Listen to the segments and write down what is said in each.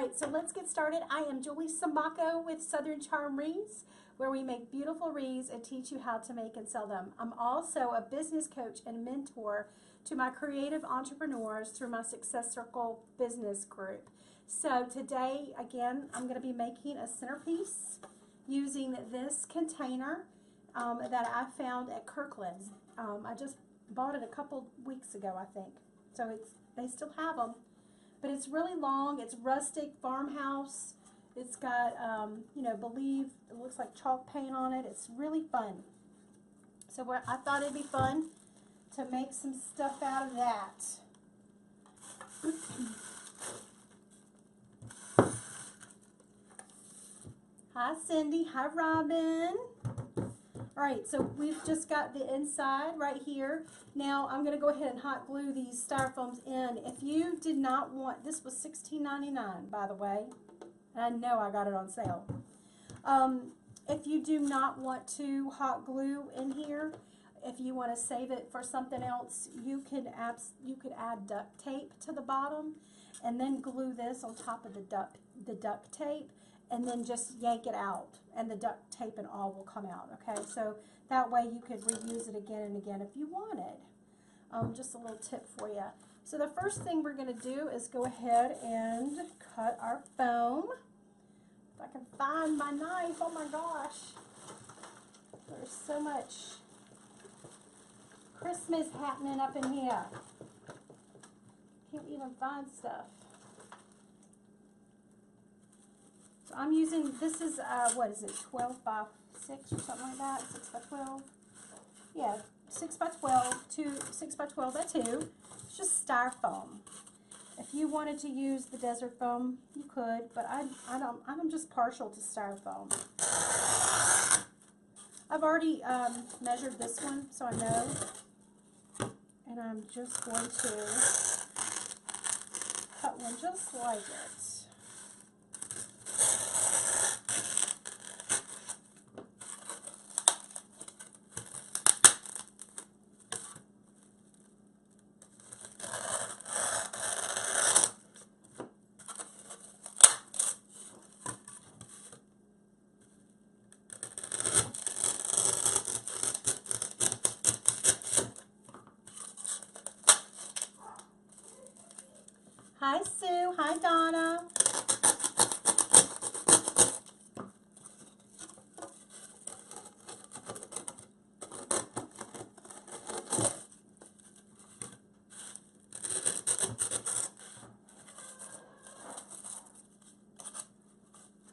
right, so let's get started. I am Julie Sambaco with Southern Charm Wreaths, where we make beautiful wreaths and teach you how to make and sell them. I'm also a business coach and mentor to my creative entrepreneurs through my Success Circle business group. So today, again, I'm going to be making a centerpiece using this container that I found at Kirkland's. I just bought it a couple weeks ago, I think. So they still have them. But it's really long. It's Rustic Farmhouse. It's got, it looks like chalk paint on it. It's really fun. So I thought it'd be fun to make some stuff out of that. Hi, Cindy. Hi, Robin. All right, so we've just got the inside right here. Now I'm going to go ahead and hot glue these styrofoams in. If you did not want, this was $16.99, by the way. And I know I got it on sale. If you do not want to hot glue in here, if you want to save it for something else, you could add duct tape to the bottom and then glue this on top of the duct tape, and then just yank it out, and the duct tape and all will come out, okay? So that way you could reuse it again and again if you wanted. Just a little tip for you. So the first thing we're going to do is go ahead and cut our foam. If I can find my knife, oh my gosh. There's so much Christmas happening up in here. Can't even find stuff. So I'm using, this is, what is it, 12 by 6 or something like that, 6 by 12? Yeah, 6 by 12, 6 by 12 by 2. It's just styrofoam. If you wanted to use the desert foam, you could, but I'm just partial to styrofoam. I've already measured this one, so I know. And I'm just going to cut one just like it. Hi, Sue. Hi, Donna.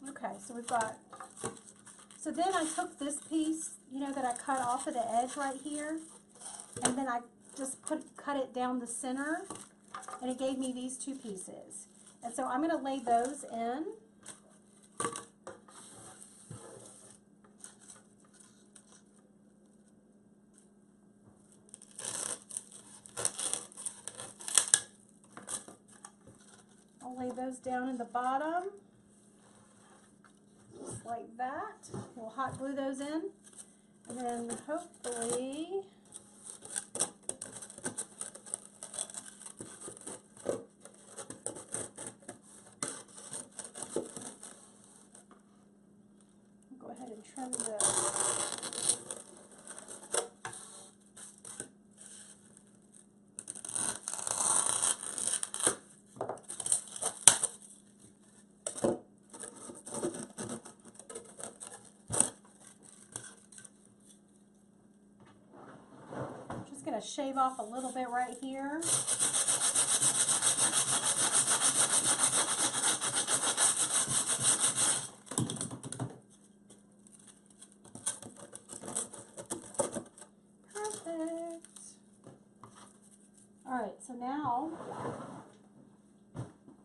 Okay, so we've got, so then I took this piece, that I cut off of the edge right here, and then I just cut it down the center, and it gave me these two pieces. And so I'm going to lay those in. I'll lay those down in the bottom, just like that. We'll hot glue those in, and then hopefully go ahead and trim this. Going to shave off a little bit right here. Perfect. All right, so now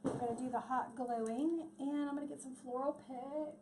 we're going to do the hot gluing, and I'm going to get some floral picks.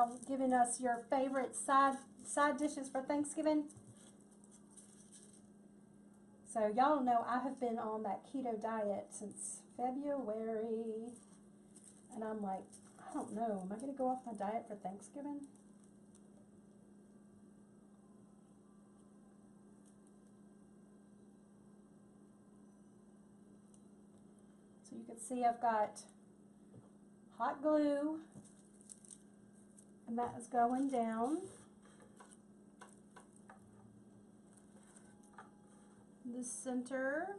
y'all giving us your favorite side dishes for Thanksgiving. So y'all know I have been on that keto diet since February, and I'm like, I don't know, am I going to go off my diet for Thanksgiving? So you can see I've got hot glue, and that is going down. The center.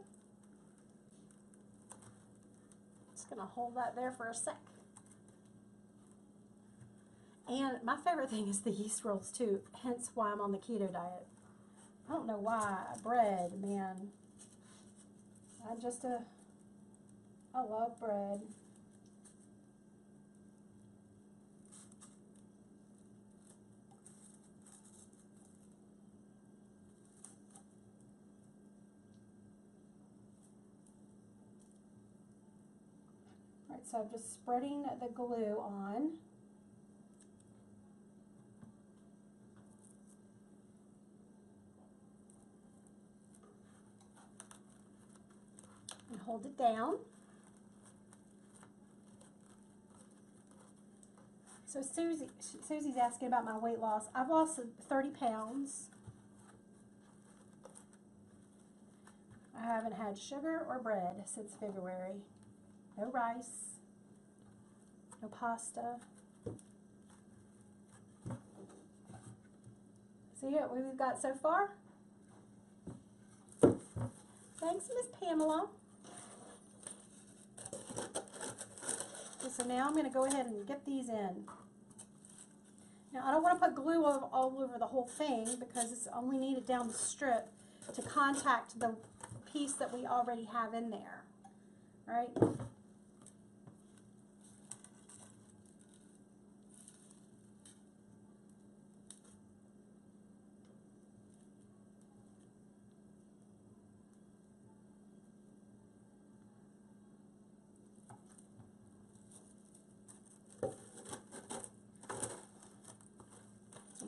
Just gonna hold that there for a sec. And my favorite thing is the yeast rolls too, hence why I'm on the keto diet. I don't know why. Bread, man. I love bread. Alright, so I'm just spreading the glue on. And hold it down. So Susie's asking about my weight loss. I've lost 30 pounds. I haven't had sugar or bread since February. No rice, no pasta. See what we've got so far? Thanks, Miss Pamela. Okay, so now I'm going to go ahead and get these in. Now I don't want to put glue all over the whole thing because it's only needed down the strip to contact the piece that we already have in there. All right?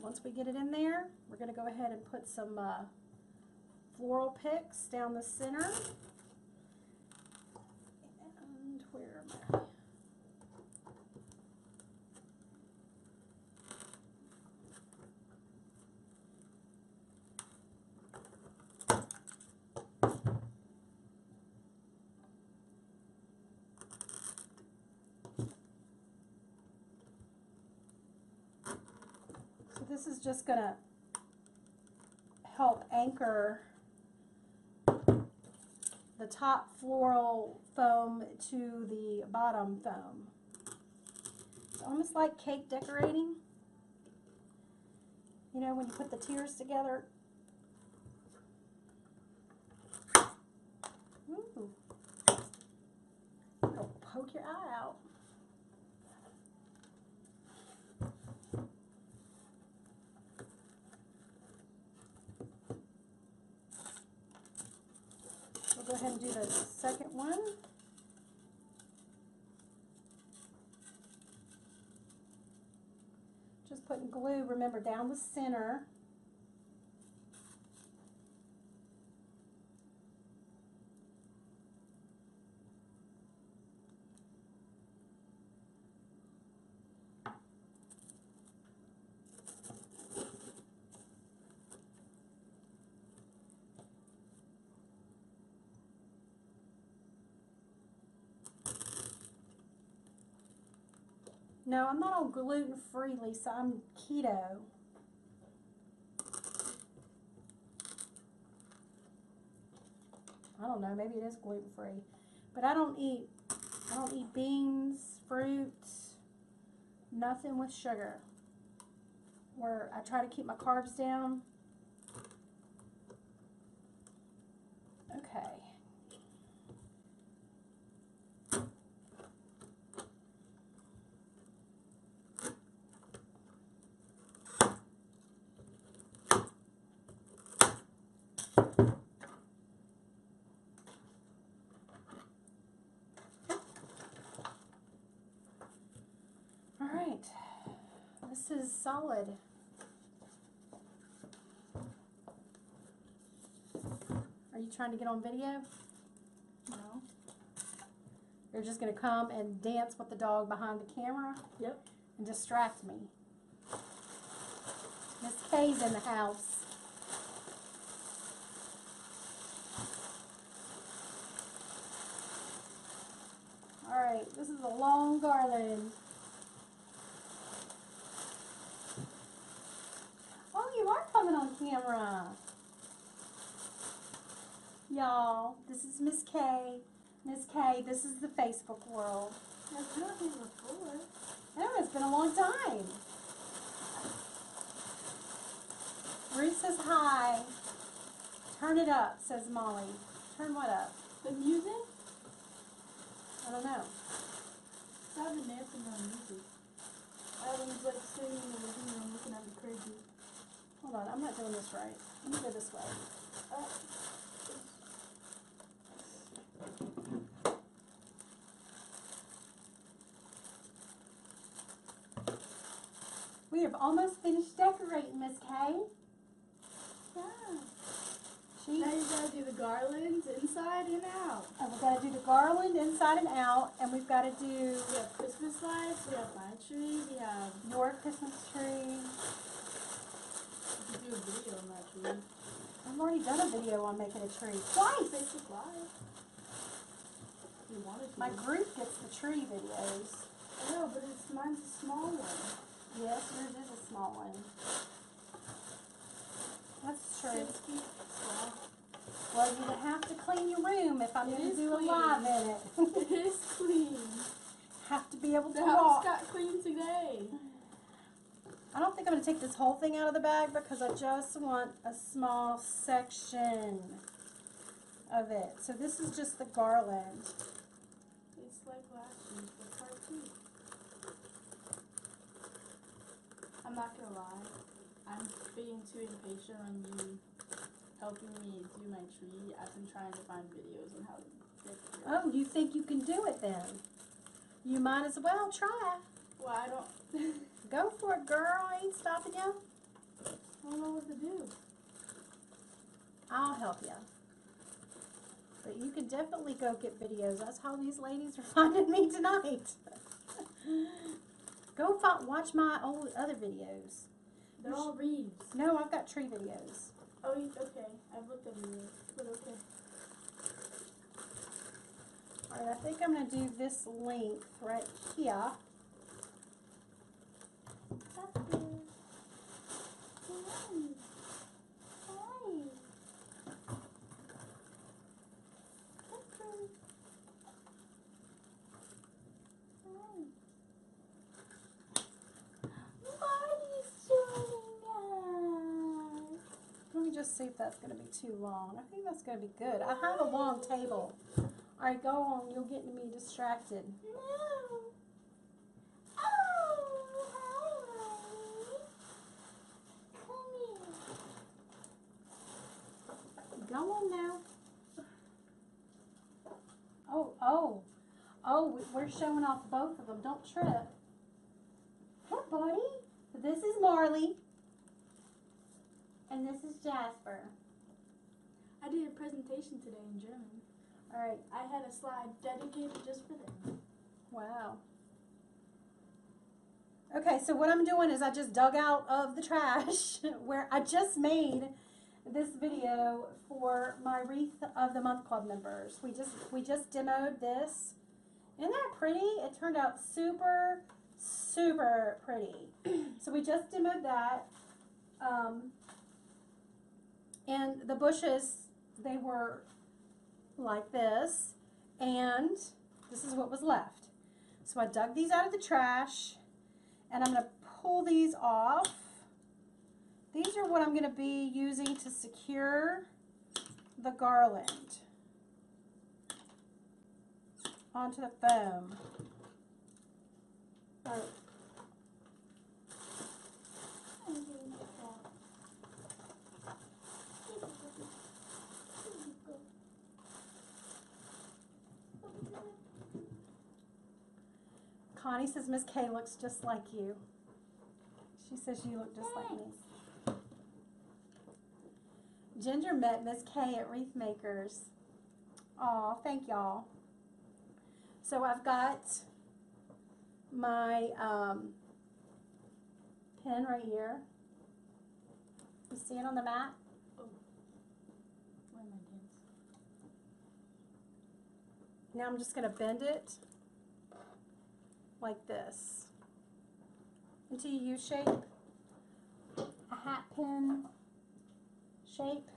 Once we get it in there, we're going to go ahead and put some floral picks down the center. And where am I? This is just going to help anchor the top floral foam to the bottom foam. It's almost like cake decorating. You know, when you put the tiers together. Ooh. It'll poke your eye out. Go ahead and do the second one. Just putting glue, remember, down the center. No, I'm not on gluten-free, Lisa. I'm keto. I don't know, maybe it is gluten-free. But I don't eat beans, fruit, nothing with sugar. Where I try to keep my carbs down. Okay. This is solid. Are you trying to get on video? No. You're just going to come and dance with the dog behind the camera? Yep. And distract me. Miss Kay's in the house. Alright, this is a long garland. Oh, you are coming on camera. Y'all, this is Miss Kay. Miss Kay, this is the Facebook world. I've not been before. Oh, it's been a long time. Ruth says hi. Turn it up, says Molly. Turn what up? The music? I don't know. I've been dancing on music. Adam's like sitting in the living room looking at me crazy. Hold on, I'm not doing this right. Let me go this way. We have almost finished decorating, Miss Kay. Yeah. Now you gotta do the garlands inside and out. And we've got to do the garland inside and out, and we've got to do We have Christmas lights, we have my tree, we have... your Christmas tree. You could do a video on that tree. I've already done a video on making a tree. Twice! Facebook Live. If you wanted to. My group gets the tree videos. I know, but mine's a small one. Yes, yours is a small one. That's true. Small. Well, you have to clean your room if I'm It going to is do a clean. live in it. It is clean. Have to be able to The house walk. got clean today. I don't think I'm going to take this whole thing out of the bag because I just want a small section of it. So this is just the garland. It's like last year, but part 2. I'm not gonna lie. I'm being too impatient on you helping me do my tree. I've been trying to find videos on how to decorate. Oh, you think you can do it then? You might as well try. Well, I don't... Go for it, girl. I ain't stopping you. I don't know what to do. I'll help you. But you can definitely go get videos. That's how these ladies are finding me tonight. Go watch my old other videos. They're all wreaths. No, I've got tree videos. Oh, okay. I've looked at videos, but okay. Alright, I think I'm going to do this length right here. That's good. Hi. Hi. That's good. Hi. Marty's joining us. Let me just see if that's going to be too long. I think that's going to be good. I have a long table. Alright, go on. You'll get me distracted. No. Oh, hi, Marty. Come here. Go on now. Oh, we're showing off both of them. Don't trip. Hey, buddy. This is Marley. And this is Jasper. I did a presentation today in German. Alright. I had a slide dedicated just for them. Wow. Okay, so what I'm doing is I just dug out of the trash where I just made this video for my Wreath of the Month Club members. We just demoed this. Isn't that pretty? It turned out super, super pretty. So we just demoed that. And the bushes, they were like this. And this is what was left. So I dug these out of the trash. And I'm going to pull these off. These are what I'm going to be using to secure the garland onto the foam. All right. Connie says Miss Kay looks just like you. She says you look just like me. Ginger met Miss K at Wreath Makers. Aw, thank y'all. So I've got my pen right here. You see it on the mat? Oh. Where are my pins? Now I'm just going to bend it like this into a U shape, a hat pin shape.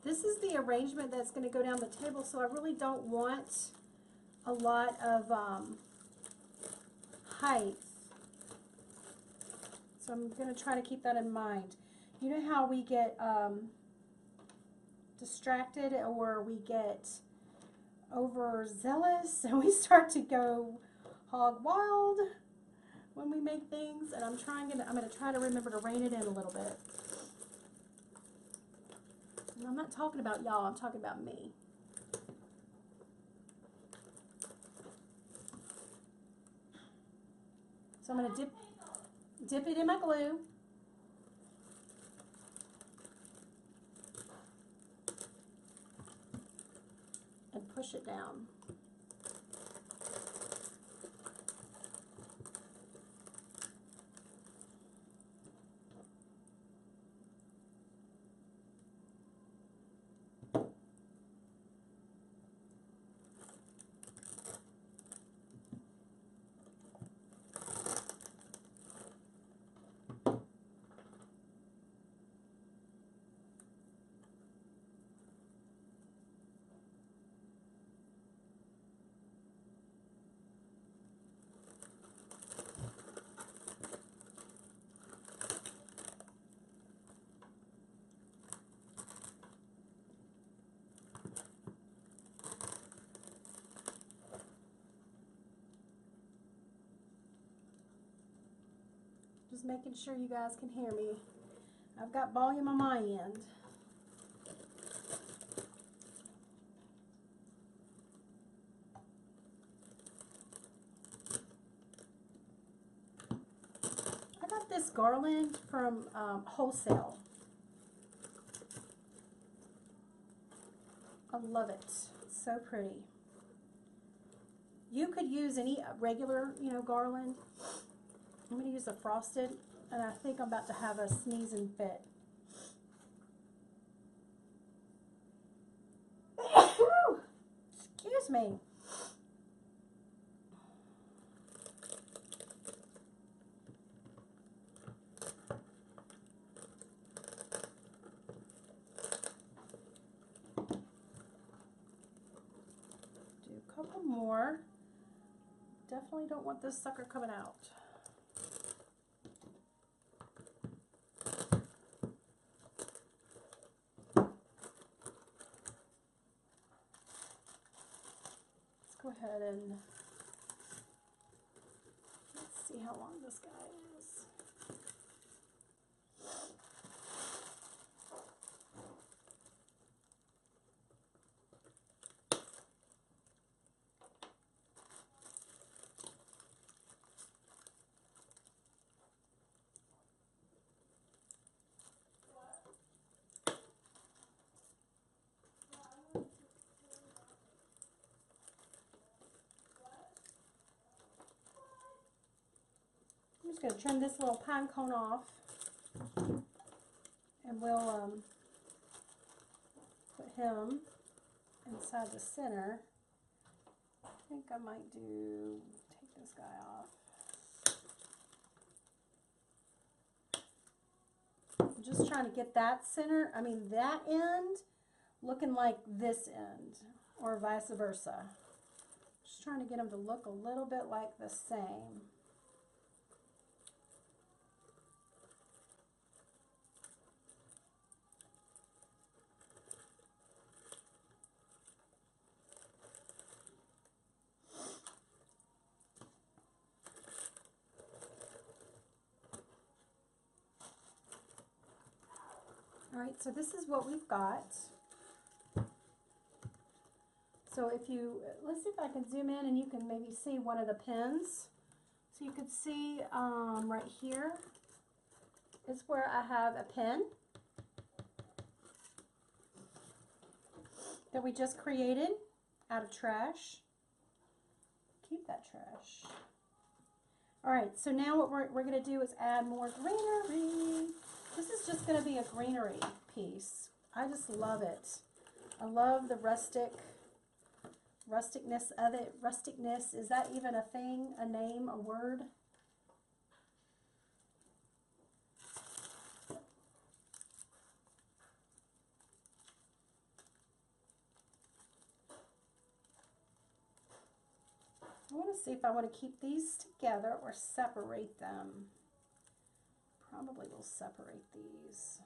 This is the arrangement that's going to go down the table, so I really don't want a lot of height. So I'm going to try to keep that in mind. You know how we get distracted or we get overzealous and we start to go hog wild when we make things, and I'm going to try to remember to rein it in a little bit. And I'm not talking about y'all, I'm talking about me. So I'm going to dip it in my glue. And push it down. Just making sure you guys can hear me. I've got volume on my end. I got this garland from wholesale. I love it. It's so pretty. You could use any regular, garland. I'm going to use a frosted, and I think I'm about to have a sneeze and fit. Excuse me. Do a couple more. Definitely don't want this sucker coming out. Go ahead and let's see how long this guy is. I'm just going to trim this little pine cone off, and we'll put him inside the center. I think I might take this guy off. I'm just trying to get that that end looking like this end, or vice versa. Just trying to get them to look a little bit like the same. All right, so this is what we've got. So if you, let's see if I can zoom in and you can maybe see one of the pins. So you can see right here is where I have a pin that we just created out of trash. Keep that trash. All right, so now what we're going to do is add more greenery. This is just going to be a greenery piece. I just love it. I love the rusticness of it. Rusticness, is that even a thing, a name, a word? I want to see if I want to keep these together or separate them. Probably will separate these.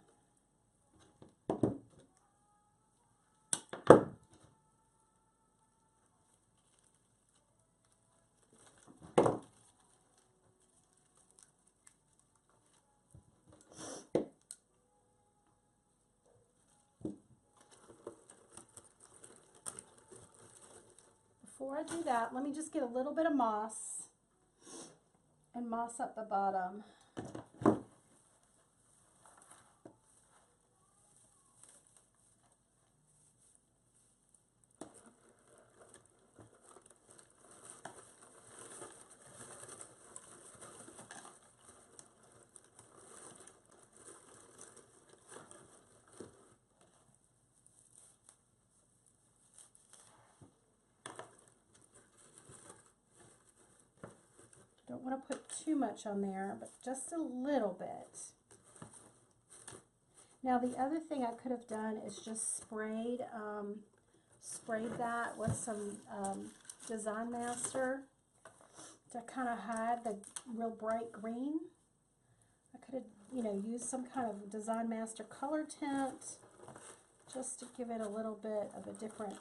Before I do that, let me just get a little bit of moss and moss up the bottom. Don't want to put too much on there, but just a little bit. Now the other thing I could have done is just sprayed that with some Design Master to kind of hide the real bright green. I could have, you know, used some kind of Design Master color tint just to give it a little bit of a different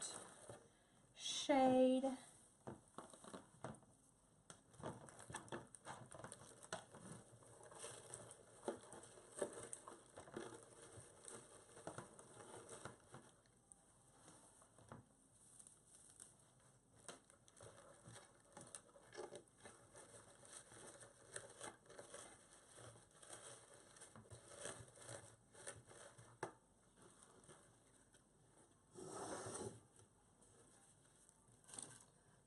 shade.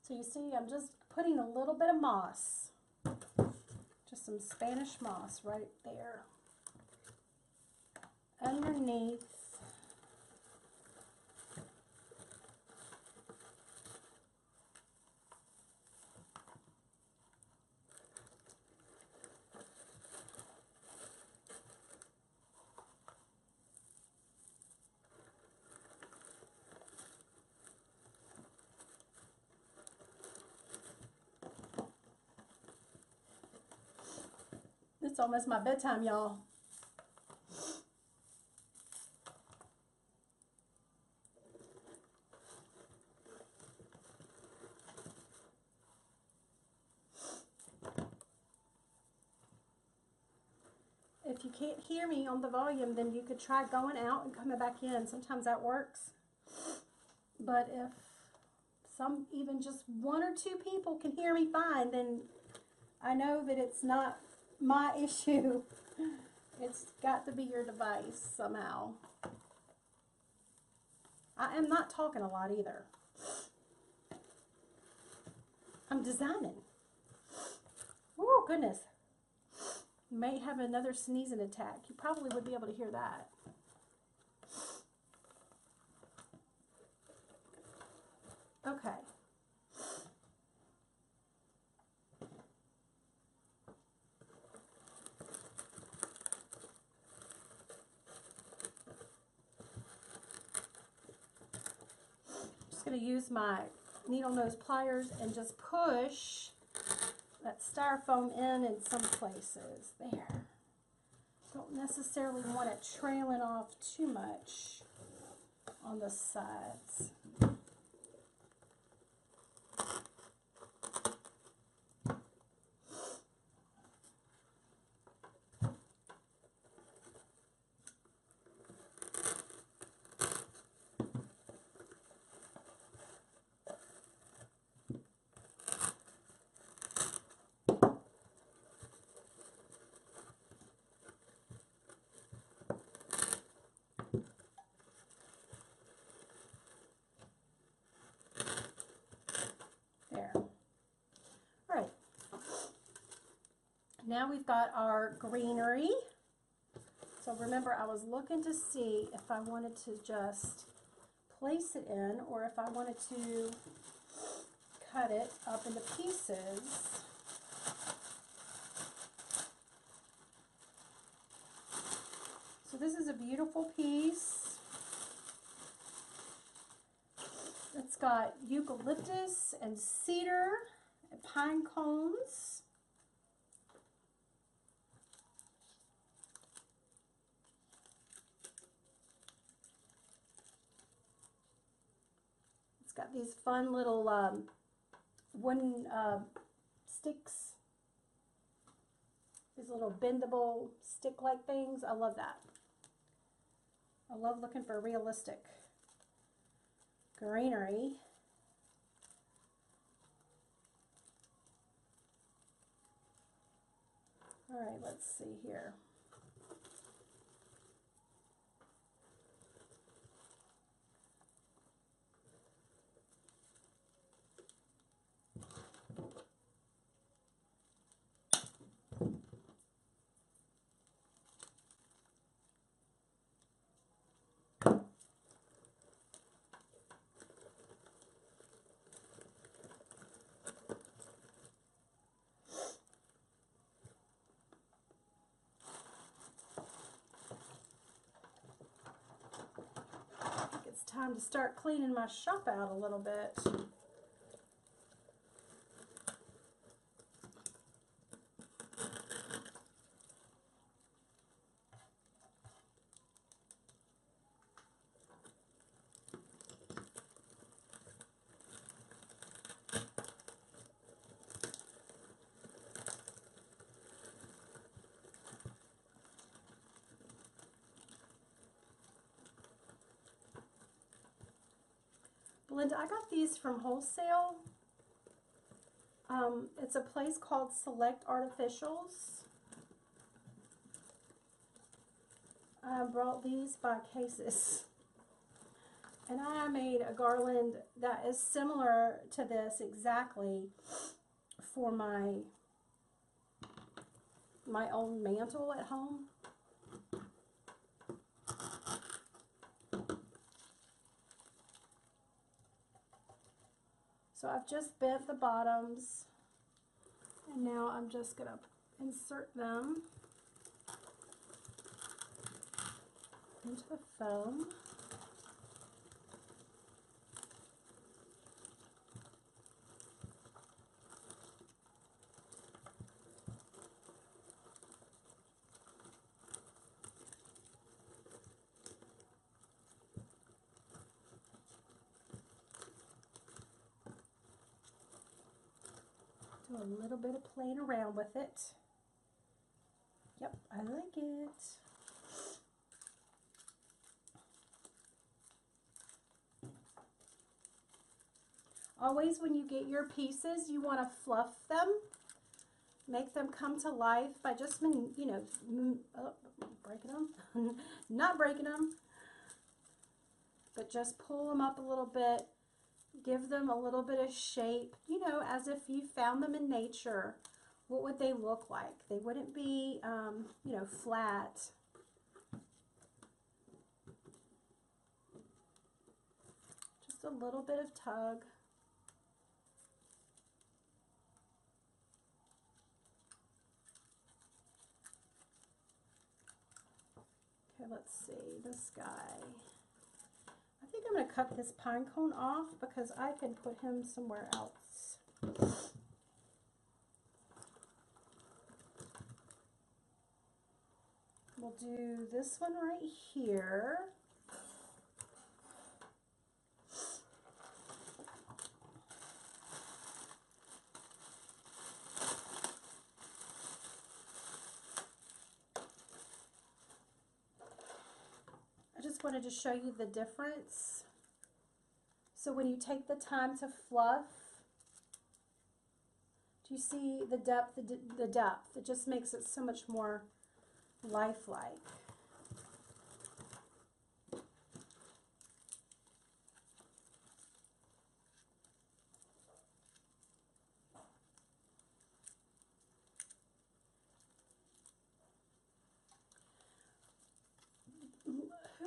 So you see, I'm just putting a little bit of moss, just some Spanish moss right there underneath. It's almost my bedtime, y'all. If you can't hear me on the volume, then you could try going out and coming back in. Sometimes that works. But if even just one or two people can hear me fine, then I know that it's not my issue. It's got to be your device somehow. I am not talking a lot either. I'm designing. Oh, goodness. You may have another sneezing attack. You probably would be able to hear that. Okay. Just going to use my needle nose pliers and just push that styrofoam in some places. There. Don't necessarily want it trailing off too much on the sides. now we've got our greenery. So remember, I was looking to see if I wanted to just place it in or if I wanted to cut it up into pieces. So this is a beautiful piece. It's got eucalyptus and cedar and pine cones. It's got these fun little wooden sticks. These little bendable stick-like things. I love that. I love looking for realistic greenery. All right, let's see here. Time to start cleaning my shop out a little bit. Linda, I got these from wholesale. It's a place called Select Artificials. I brought these by cases. And I made a garland that is similar to this exactly for my own mantle at home. So I've just bent the bottoms, and now I'm just going to insert them into the foam. Do a little bit of playing around with it. Yep, I like it. Always when you get your pieces, you want to fluff them. Make them come to life by just, you know, breaking them. Not breaking them. But just pull them up a little bit. Give them a little bit of shape, you know, as if you found them in nature. What would they look like? They wouldn't be, you know, flat. Just a little bit of tug. Okay, let's see, this guy. I think I'm going to cut this pine cone off because I can put him somewhere else. We'll do this one right here. I just wanted to show you the difference. So when you take the time to fluff, do you see the depth? The depth. It just makes it so much more lifelike.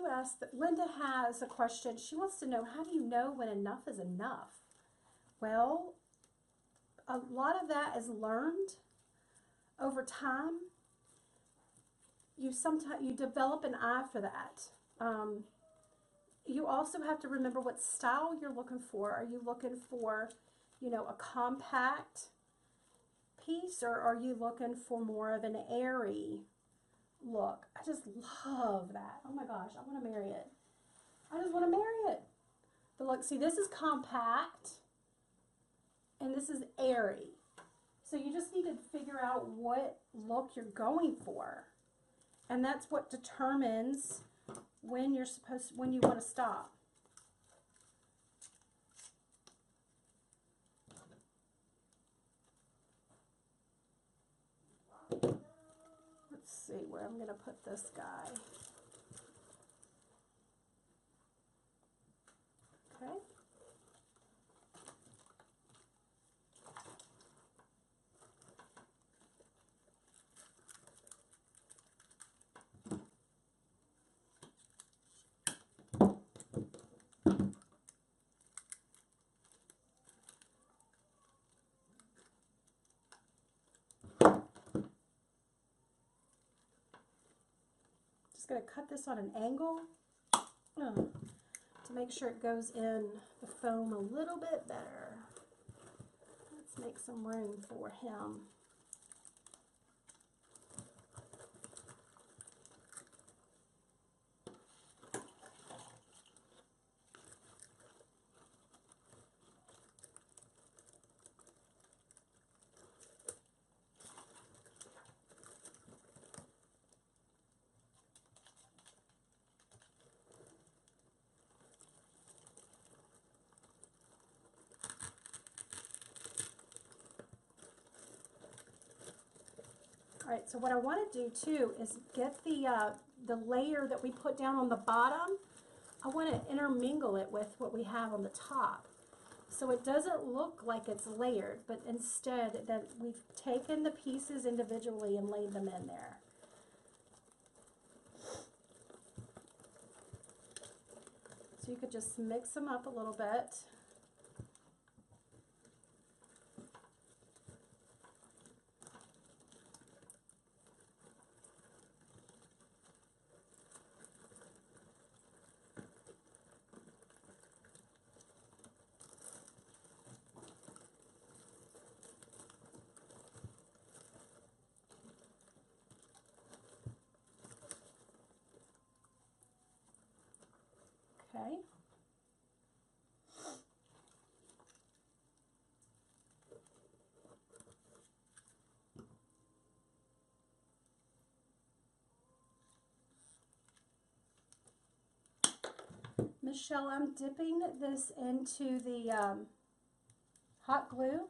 also asked that Linda has a question. She wants to know, how do you know when enough is enough? Well, a lot of that is learned over time. You develop an eye for that. You also have to remember what style you're looking for. Are you looking for, you know, a compact piece, or are you looking for more of an airy look? I just love that. Oh my gosh, I want to marry it. I just want to marry it. But look, see, this is compact and this is airy. So you just need to figure out what look you're going for. And that's what determines when when you want to stop. Let's see where I'm going to put this guy. Okay. Just going to cut this on an angle to make sure it goes in the foam a little bit better. Let's make some room for him. All right, so what I want to do too is get the layer that we put down on the bottom. I want to intermingle it with what we have on the top. So it doesn't look like it's layered, but instead that we've taken the pieces individually and laid them in there. So you could just mix them up a little bit. Okay. Michelle, I'm dipping this into the hot glue.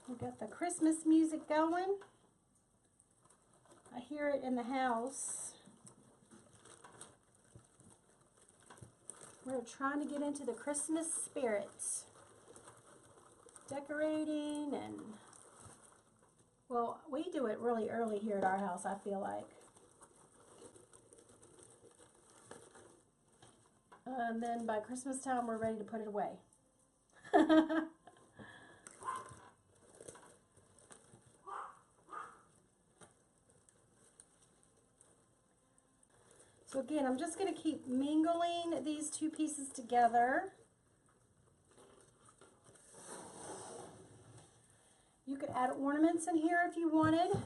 We got the Christmas music going. I hear it in the house. We're trying to get into the Christmas spirit. Decorating and, well, we do it really early here at our house, I feel like. And then by Christmas time, we're ready to put it away. So again, I'm just going to keep mingling these two pieces together. You could add ornaments in here if you wanted.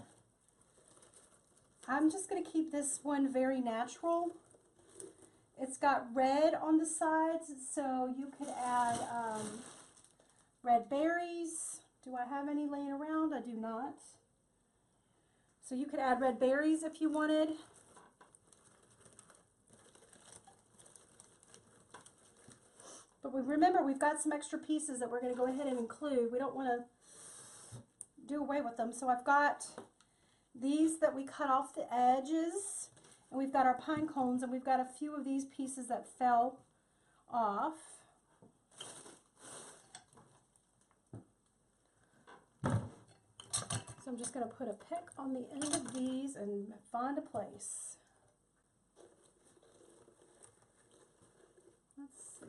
I'm just going to keep this one very natural. It's got red on the sides, so you could add red berries. Do I have any laying around? I do not. So you could add red berries if you wanted. remember, we've got some extra pieces that we're going to go ahead and include. We don't want to do away with them. So I've got these that we cut off the edges, and we've got our pine cones, and we've got a few of these pieces that fell off. So I'm just going to put a pick on the end of these and find a place. Let's see.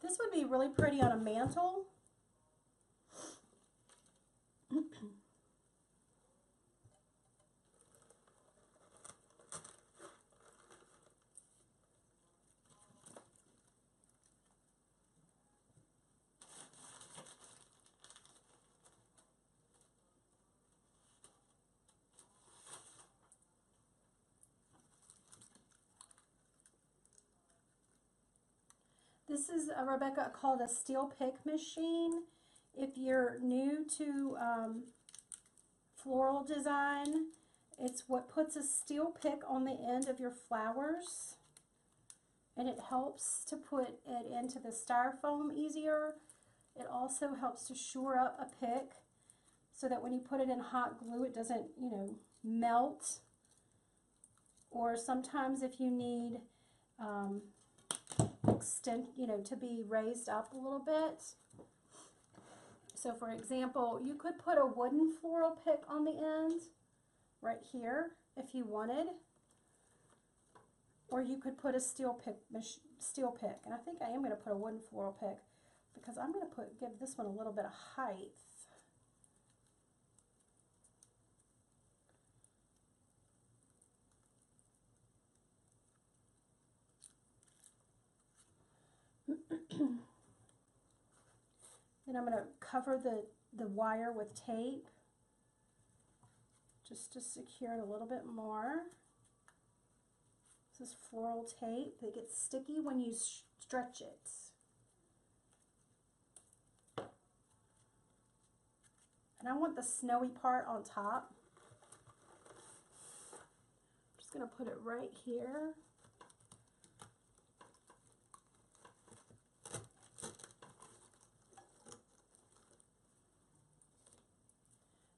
This would be really pretty on a mantle. This is, Rebecca, called a steel pick machine. If you're new to floral design, it's what puts a steel pick on the end of your flowers, and it helps to put it into the styrofoam easier. It also helps to shore up a pick so that when you put it in hot glue, it doesn't, you know, melt. Or sometimes if you need to be raised up a little bit. So for example, you could put a wooden floral pick on the end right here if you wanted, or you could put a steel pick. And I think I am going to put a wooden floral pick because I'm going to give this one a little bit of height. Then I'm going to cover the wire with tape just to secure it a little bit more. This is floral tape that gets sticky when you stretch it. And I want the snowy part on top. I'm just going to put it right here.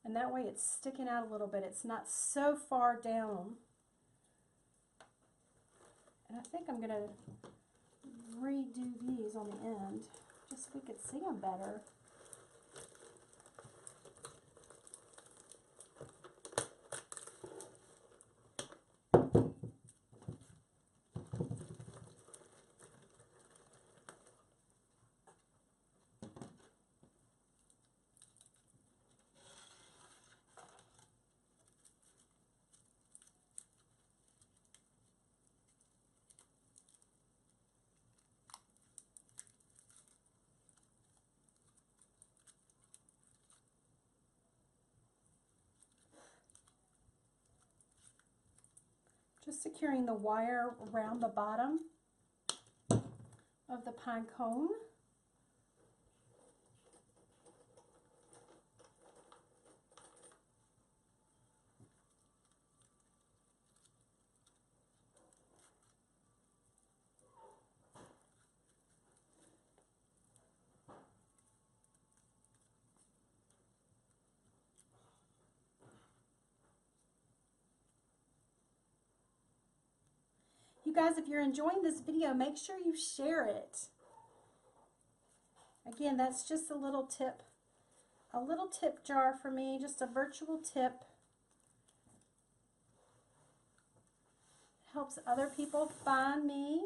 And that way it's sticking out a little bit. It's not so far down. And I think I'm going to redo these on the end just so we could see them better. Just securing the wire around the bottom of the pine cone. You guys, if you're enjoying this video, make sure you share it. Again, that's just a little tip jar for me, just a virtual tip. Helps other people find me.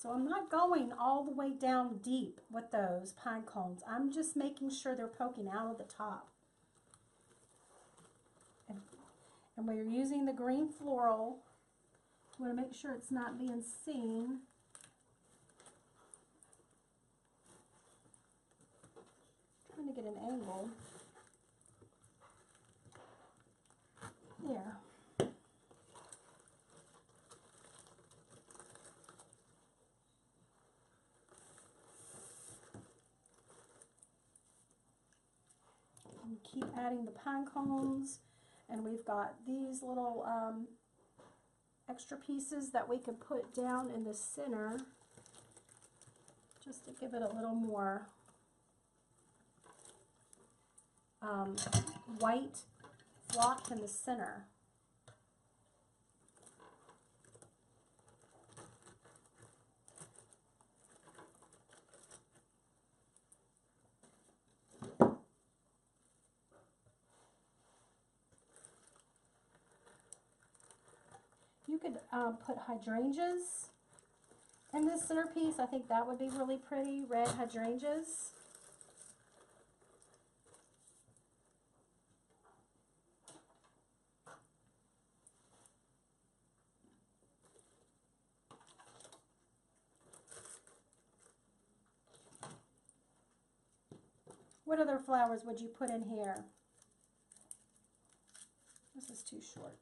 So I'm not going all the way down deep with those pine cones. I'm just making sure they're poking out of the top. And when you're using the green floral, you want to make sure it's not being seen. trying to get an angle. There. And keep adding the pine cones, and we've got these little extra pieces that we can put down in the center just to give it a little more white flock in the center. You could put hydrangeas in this centerpiece. I think that would be really pretty, red hydrangeas. What other flowers would you put in here? This is too short.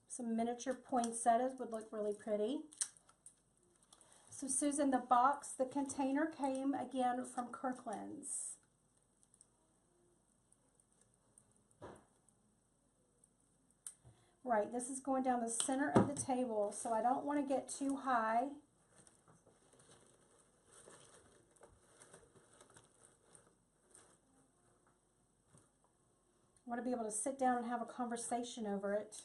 Some miniature poinsettias would look really pretty. So Susan, the box, the container came again from Kirkland's. Right, this is going down the center of the table, so I don't want to get too high. I want to be able to sit down and have a conversation over it.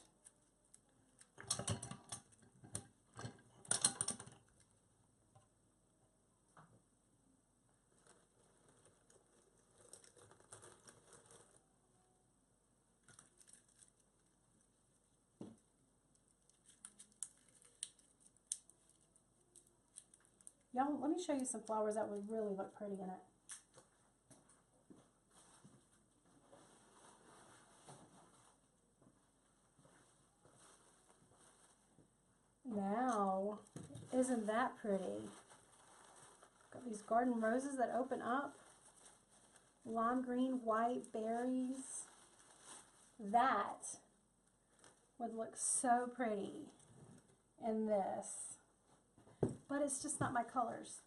Y'all, let me show you some flowers that would really look pretty in it. Now, isn't that pretty? Got these garden roses that open up. Lime green, white berries. That would look so pretty in this. But it's just not my colors.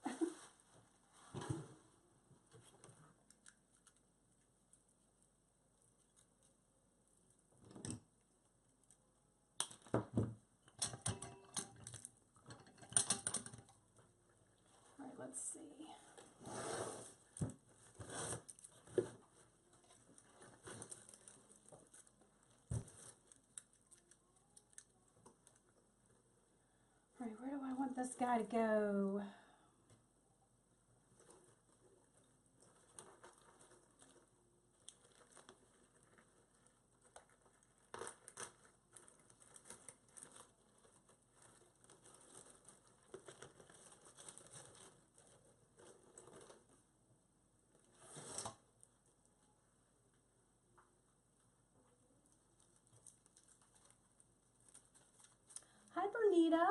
Alright, let's see. Alright, where do I want this guy to go? Hi, Bernita.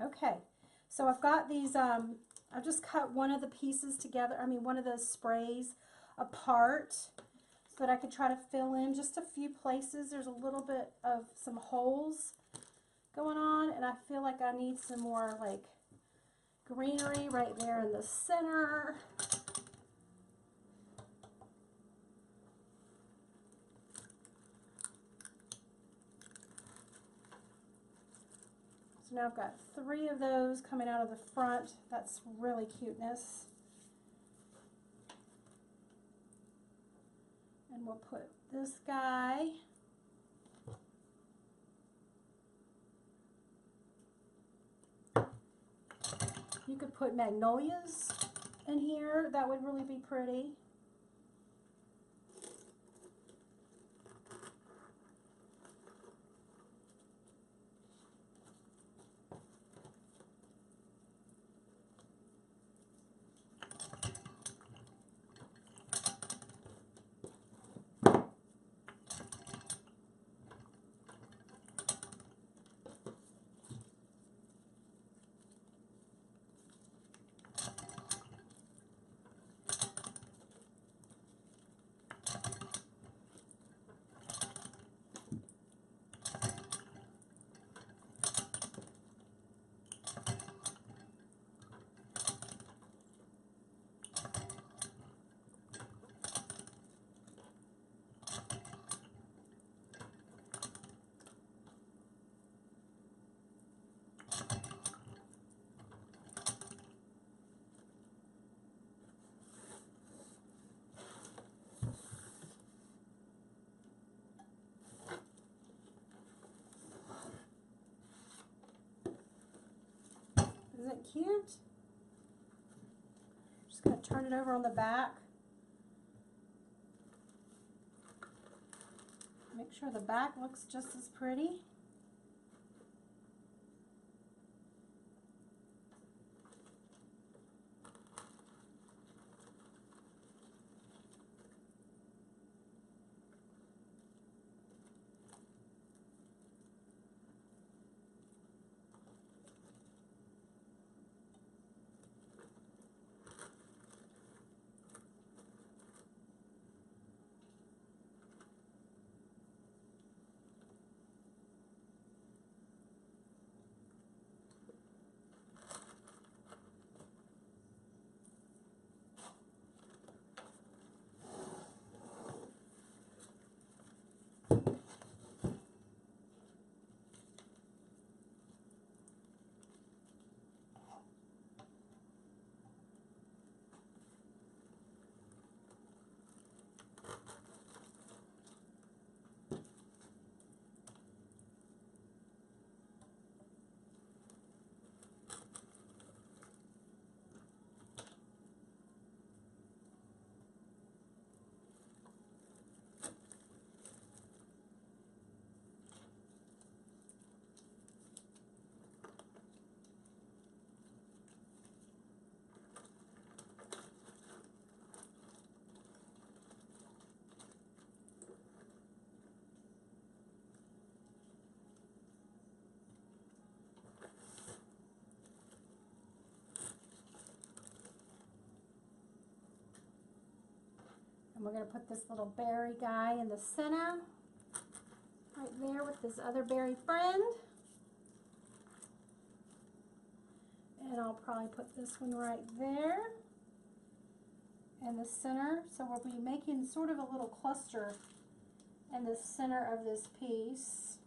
Okay, so I've got these, I've just cut one of the pieces together, one of the sprays apart so that I could try to fill in just a few places. There's a little bit of some holes going on, and I feel like I need some more like greenery right there in the center. So now I've got 3 of those coming out of the front. That's really cuteness. And we'll put this guy. You could put magnolias in here. That would really be pretty. Isn't it cute? Just going to turn it over on the back. Make sure the back looks just as pretty. And we're going to put this little berry guy in the center, right there with this other berry friend. And I'll probably put this one right there in the center. So we'll be making sort of a little cluster in the center of this piece.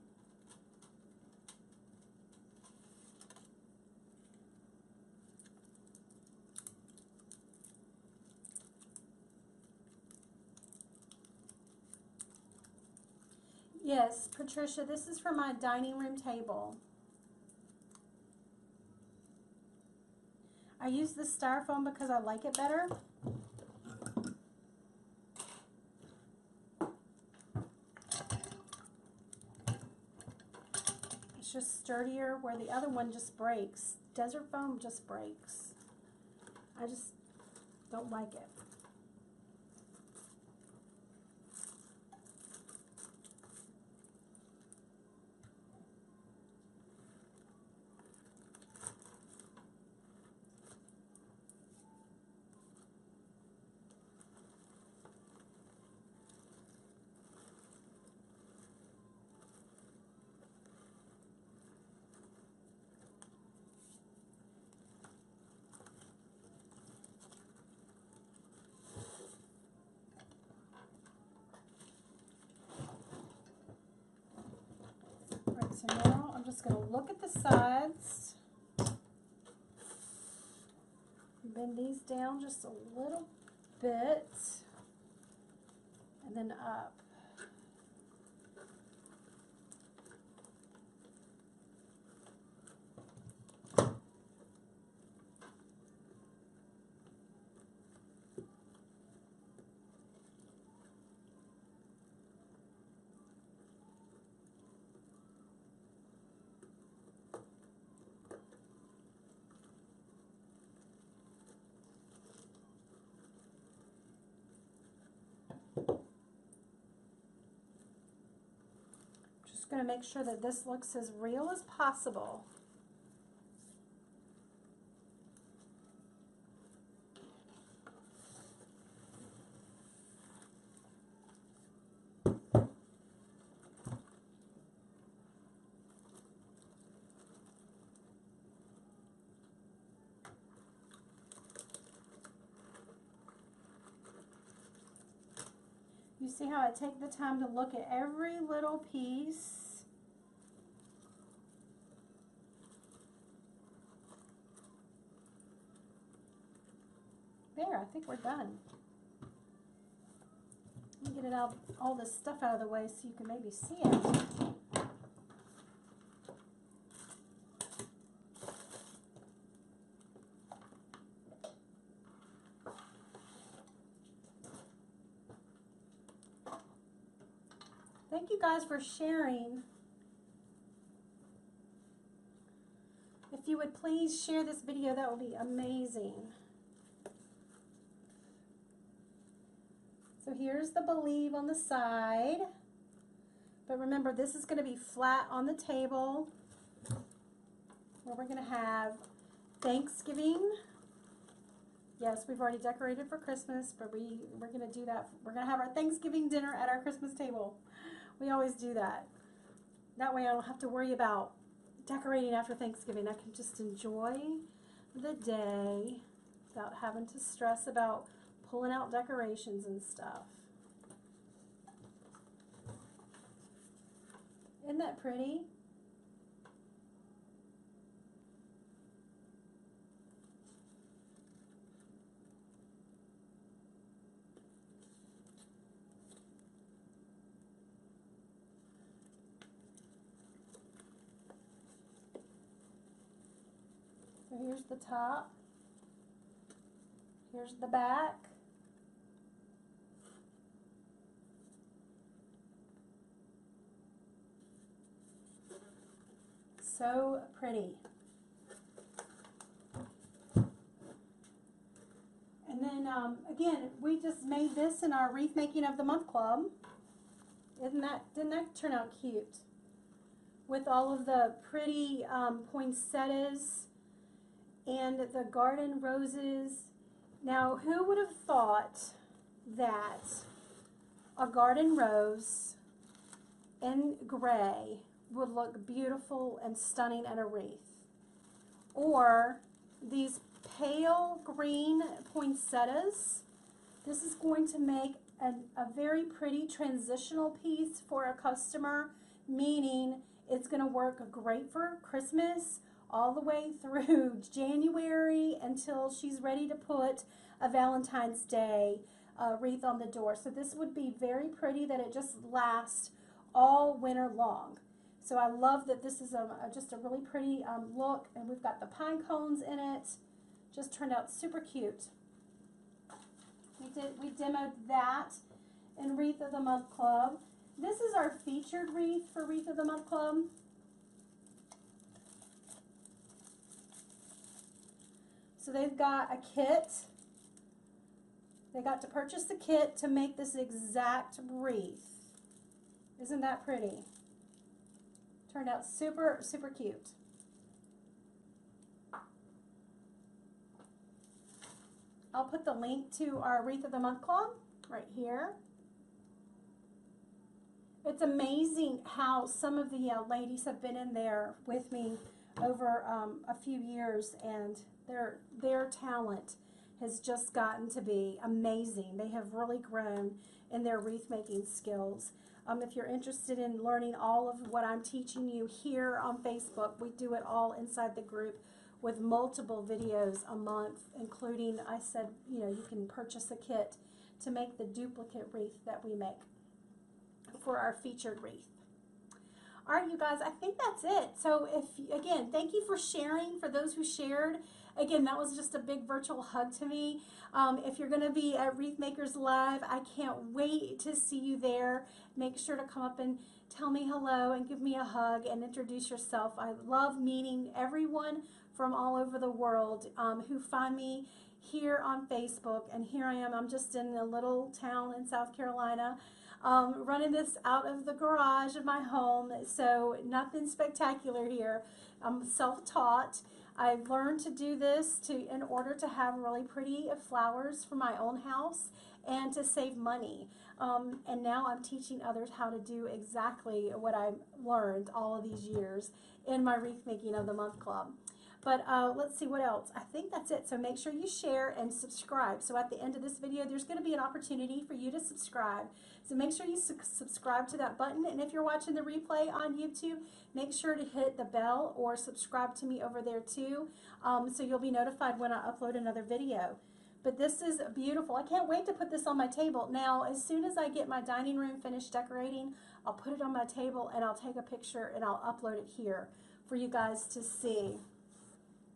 Yes, Patricia, this is for my dining room table. I use the styrofoam because I like it better. It's just sturdier, where the other one just breaks. Desert foam just breaks. I just don't like it. Alright, so now I'm just going to look at the sides. Bend these down just a little bit. And then up. Just going to make sure that this looks as real as possible. You see how I take the time to look at every little piece? There, I think we're done. Let me get it out, all this stuff out of the way so you can maybe see it. Thank you guys for sharing. If you would please share this video, that would be amazing. So here's the Believe on the side. But remember, this is going to be flat on the table where we're going to have Thanksgiving. Yes, we've already decorated for Christmas, but we're going to do that. We're going to have our Thanksgiving dinner at our Christmas table. We always do that. That way I don't have to worry about decorating after Thanksgiving. I can just enjoy the day without having to stress about pulling out decorations and stuff. Isn't that pretty? So here's the top. Here's the back. So pretty. And then again, we just made this in our Wreath Making of the Month Club. Didn't that turn out cute? With all of the pretty poinsettias and the garden roses. Now, who would have thought that a garden rose in gray would look beautiful and stunning in a wreath? Or these pale green poinsettias. This is going to make a very pretty transitional piece for a customer, meaning it's going to work great for Christmas all the way through January until she's ready to put a Valentine's Day wreath on the door. So this would be very pretty, that it just lasts all winter long. So I love that this is just a really pretty look, and we've got the pine cones in it. Just turned out super cute. We demoed that in Wreath of the Month Club. This is our featured wreath for Wreath of the Month Club. So they've got a kit. They got to purchase the kit to make this exact wreath. Isn't that pretty? Turned out super, super cute. I'll put the link to our Wreath of the Month Club right here. It's amazing how some of the ladies have been in there with me over a few years, and their talent has just gotten to be amazing. They have really grown in their wreath making skills. If you're interested in learning all of what I'm teaching you here on Facebook, we do it all inside the group with multiple videos a month, including, I said, you know, you can purchase a kit to make the duplicate wreath that we make for our featured wreath. All right, you guys, I think that's it. So again, thank you for sharing, for those who shared. Again, that was just a big virtual hug to me. If you're going to be at Wreath Makers Live, I can't wait to see you there. Make sure to come up and tell me hello and give me a hug and introduce yourself. I love meeting everyone from all over the world who find me here on Facebook. And here I am. I'm just in a little town in South Carolina, running this out of the garage of my home. So nothing spectacular here. I'm self-taught. I've learned to do this in order to have really pretty flowers for my own house and to save money. And now I'm teaching others how to do exactly what I've learned all of these years in my Wreath Making of the Month Club. But let's see what else. I think that's it. So make sure you share and subscribe. So at the end of this video, there's going to be an opportunity for you to subscribe. So make sure you subscribe to that button. And if you're watching the replay on YouTube, make sure to hit the bell or subscribe to me over there too. So you'll be notified when I upload another video. But this is beautiful. I can't wait to put this on my table. Now, as soon as I get my dining room finished decorating, I'll put it on my table and I'll take a picture and I'll upload it here for you guys to see.